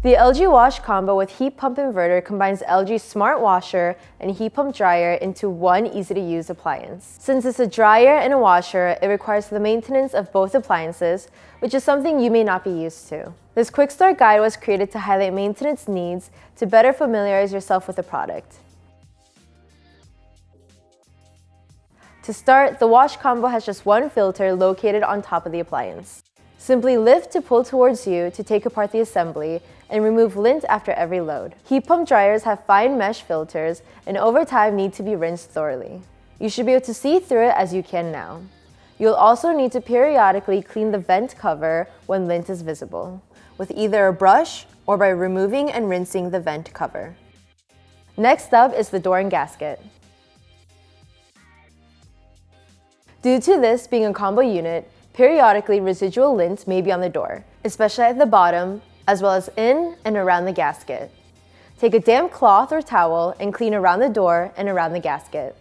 The LG Wash Combo with heat pump inverter combines LG's smart washer and heat pump dryer into one easy-to-use appliance. Since it's a dryer and a washer, it requires the maintenance of both appliances, which is something you may not be used to. This quick start guide was created to highlight maintenance needs to better familiarize yourself with the product. To start, the Wash Combo has just one filter located on top of the appliance. Simply lift to pull towards you to take apart the assembly and remove lint after every load. Heat pump dryers have fine mesh filters and over time need to be rinsed thoroughly. You should be able to see through it as you can now. You'll also need to periodically clean the vent cover when lint is visible, with either a brush or by removing and rinsing the vent cover. Next up is the door and gasket. Due to this being a combo unit, periodically residual lint may be on the door, especially at the bottom, as well as in and around the gasket. Take a damp cloth or towel and clean around the door and around the gasket.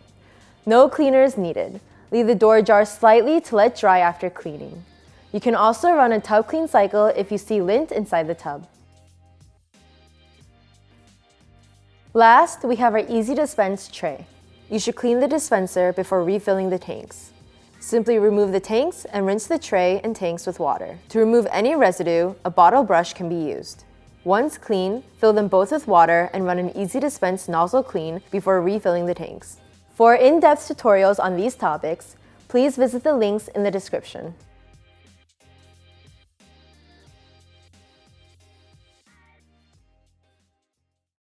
No cleaner is needed. Leave the door ajar slightly to let dry after cleaning. You can also run a tub clean cycle if you see lint inside the tub. Last, we have our ezdispense tray. You should clean the dispenser before refilling the tanks. Simply remove the tanks and rinse the tray and tanks with water. To remove any residue, a bottle brush can be used. Once clean, fill them both with water and run an ezdispense nozzle clean before refilling the tanks. For in-depth tutorials on these topics, please visit the links in the description.